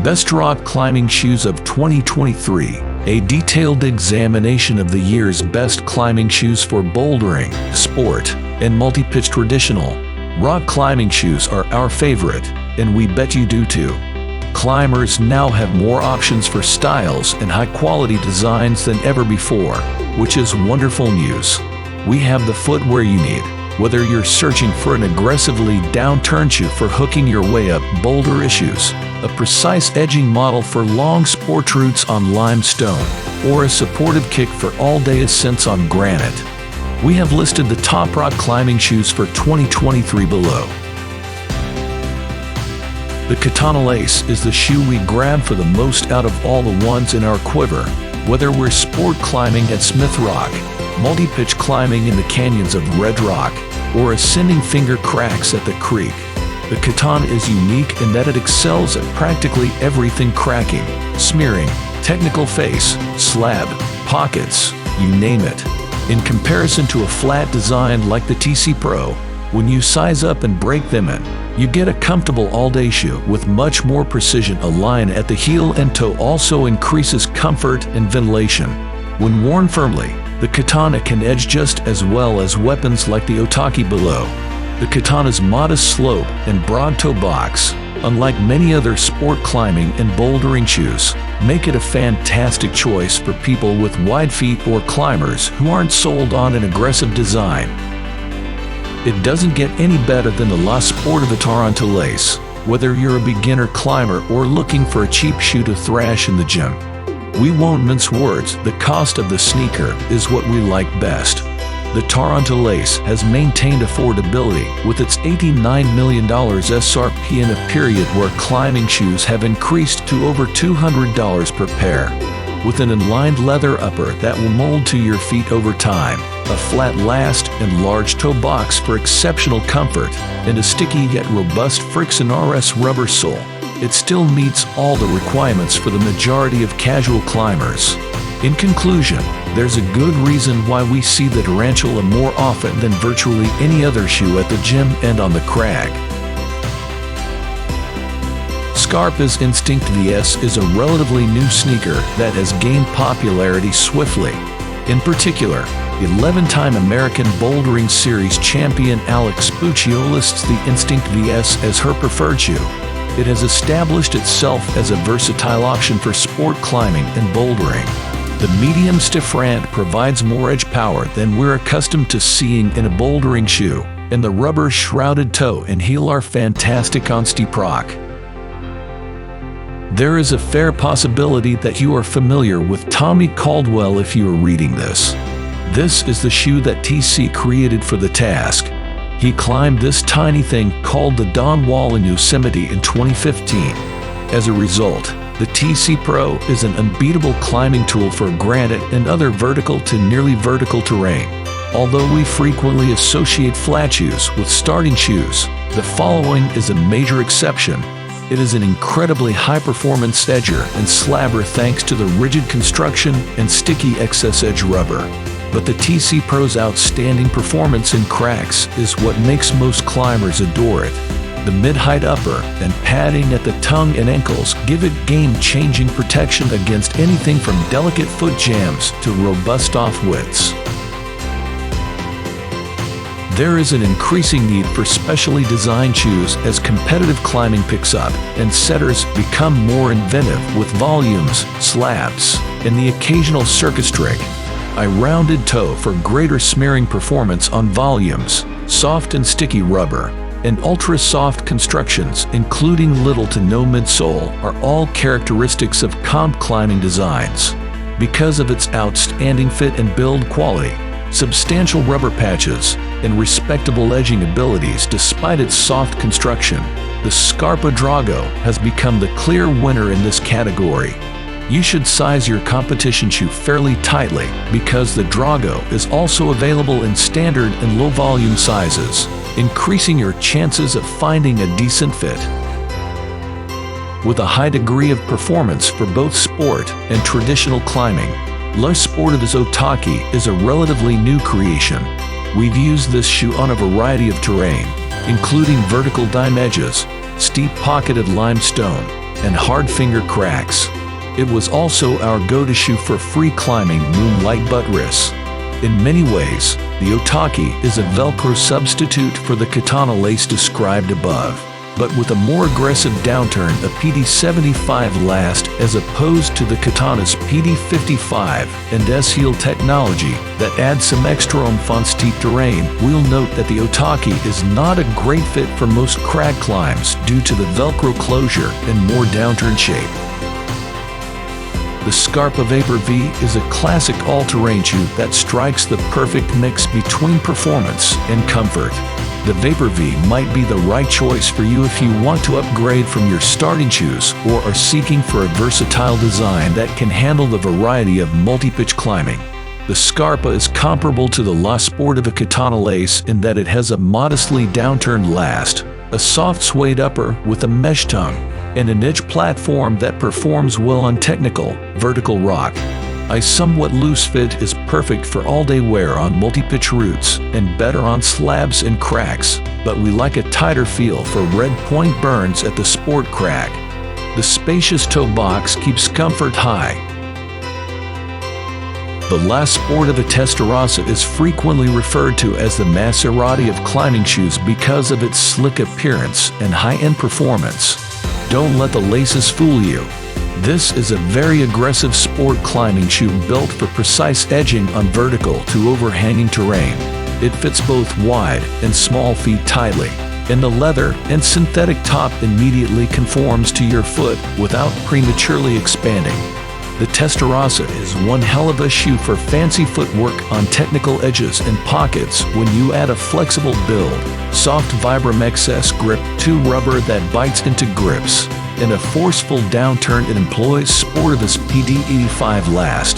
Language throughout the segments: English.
Best Rock Climbing Shoes of 2023. A detailed examination of the year's best climbing shoes for bouldering, sport, and multi-pitch traditional. Rock climbing shoes are our favorite, and we bet you do too. Climbers now have more options for styles and high-quality designs than ever before, which is wonderful news. We have the footwear you need, whether you're searching for an aggressively downturn shoe for hooking your way up boulder issues, a precise edging model for long sport routes on limestone, or a supportive kick for all-day ascents on granite. We have listed the top rock climbing shoes for 2023 below. The Katana is the shoe we grab for the most out of all the ones in our quiver, whether we're sport climbing at Smith Rock, multi-pitch climbing in the canyons of Red Rock, or ascending finger cracks at the creek. The Katana is unique in that it excels at practically everything: cracking, smearing, technical face, slab, pockets, you name it. In comparison to a flat design like the TC Pro, when you size up and break them in, you get a comfortable all-day shoe with much more precision. A line at the heel and toe also increases comfort and ventilation. When worn firmly, the Katana can edge just as well as weapons like the Otaki below. The Katana's modest slope and broad toe box, unlike many other sport climbing and bouldering shoes, make it a fantastic choice for people with wide feet or climbers who aren't sold on an aggressive design. It doesn't get any better than the La Sportiva Tarantulace, whether you're a beginner climber or looking for a cheap shoe to thrash in the gym. We won't mince words, the cost of the sneaker is what we like best. The Tarantulace has maintained affordability with its $89 million SRP in a period where climbing shoes have increased to over $200 per pair. With an inlined leather upper that will mold to your feet over time, a flat last and large toe box for exceptional comfort, and a sticky yet robust Friction RS rubber sole, it still meets all the requirements for the majority of casual climbers. In conclusion, there's a good reason why we see the Tarantula more often than virtually any other shoe at the gym and on the crag. Scarpa's Instinct VS is a relatively new sneaker that has gained popularity swiftly. In particular, 11-time American Bouldering Series champion Alex Puccio lists the Instinct VS as her preferred shoe. It has established itself as a versatile option for sport climbing and bouldering. The medium stiff rand provides more edge power than we're accustomed to seeing in a bouldering shoe, and the rubber-shrouded toe and heel are fantastic on steep rock. There is a fair possibility that you are familiar with Tommy Caldwell if you are reading this. This is the shoe that TC created for the task. He climbed this tiny thing called the Dawn Wall in Yosemite in 2015. As a result, the TC Pro is an unbeatable climbing tool for granite and other vertical to nearly vertical terrain. Although we frequently associate flat shoes with starting shoes, the following is a major exception. It is an incredibly high-performance edger and slabber thanks to the rigid construction and sticky excess edge rubber. But the TC Pro's outstanding performance in cracks is what makes most climbers adore it. The mid-height upper and padding at the tongue and ankles give it game-changing protection against anything from delicate foot jams to robust off-widths. There is an increasing need for specially designed shoes as competitive climbing picks up and setters become more inventive with volumes, slabs, and the occasional circus trick. A rounded toe for greater smearing performance on volumes, soft and sticky rubber, and ultra-soft constructions including little to no midsole are all characteristics of comp climbing designs. Because of its outstanding fit and build quality, substantial rubber patches, and respectable edging abilities despite its soft construction, the Scarpa Drago has become the clear winner in this category. You should size your competition shoe fairly tightly because the Drago is also available in standard and low volume sizes, increasing your chances of finding a decent fit. With a high degree of performance for both sport and traditional climbing, La Sportiva's Otaki is a relatively new creation. We've used this shoe on a variety of terrain, including vertical dime edges, steep pocketed limestone, and hard finger cracks. It was also our go-to shoe for free climbing moonlight buttress. In many ways, the Otaki is a Velcro substitute for the Katana lace described above, but with a more aggressive downturn of PD75 last as opposed to the Katana's PD55 and S-heel technology that adds some extra oomph on steep terrain. We'll note that the Otaki is not a great fit for most crag climbs due to the Velcro closure and more downturn shape. The Scarpa Vapor V is a classic all-terrain shoe that strikes the perfect mix between performance and comfort. The Vapor V might be the right choice for you if you want to upgrade from your starting shoes or are seeking for a versatile design that can handle the variety of multi-pitch climbing. The Scarpa is comparable to the La Sportiva Tarantulace in that it has a modestly downturned last, a soft suede upper with a mesh tongue, and a niche platform that performs well on technical, vertical rock. A somewhat loose fit is perfect for all-day wear on multi-pitch routes and better on slabs and cracks, but we like a tighter feel for red point burns at the sport crag. The spacious toe box keeps comfort high. The La Sportiva Testarossa is frequently referred to as the Maserati of climbing shoes because of its slick appearance and high-end performance. Don't let the laces fool you. This is a very aggressive sport climbing shoe built for precise edging on vertical to overhanging terrain. It fits both wide and small feet tightly, and the leather and synthetic top immediately conforms to your foot without prematurely expanding. The Testarossa is one hell of a shoe for fancy footwork on technical edges and pockets when you add a flexible build, soft Vibram XS Grip 2 rubber that bites into grips, and a forceful downturn it employs Sportiva's PD85 last.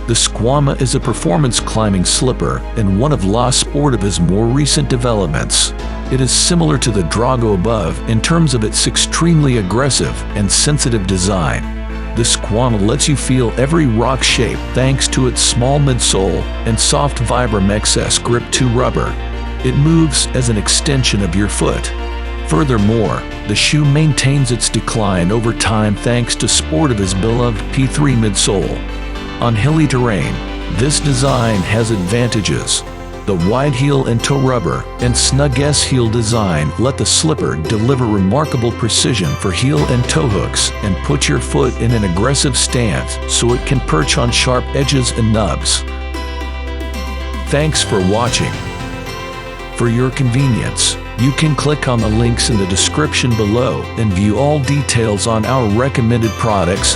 The Squama is a performance climbing slipper and one of La Sportiva's more recent developments. It is similar to the Drago above in terms of its extremely aggressive and sensitive design. The Squama lets you feel every rock shape thanks to its small midsole and soft Vibram XS Grip 2 rubber. It moves as an extension of your foot. Furthermore, the shoe maintains its decline over time thanks to Sportiva's beloved P3 midsole. On hilly terrain, this design has advantages. The wide heel and toe rubber and snug S-heel design let the slipper deliver remarkable precision for heel and toe hooks and put your foot in an aggressive stance so it can perch on sharp edges and nubs. Thanks for watching. For your convenience, you can click on the links in the description below and view all details on our recommended products,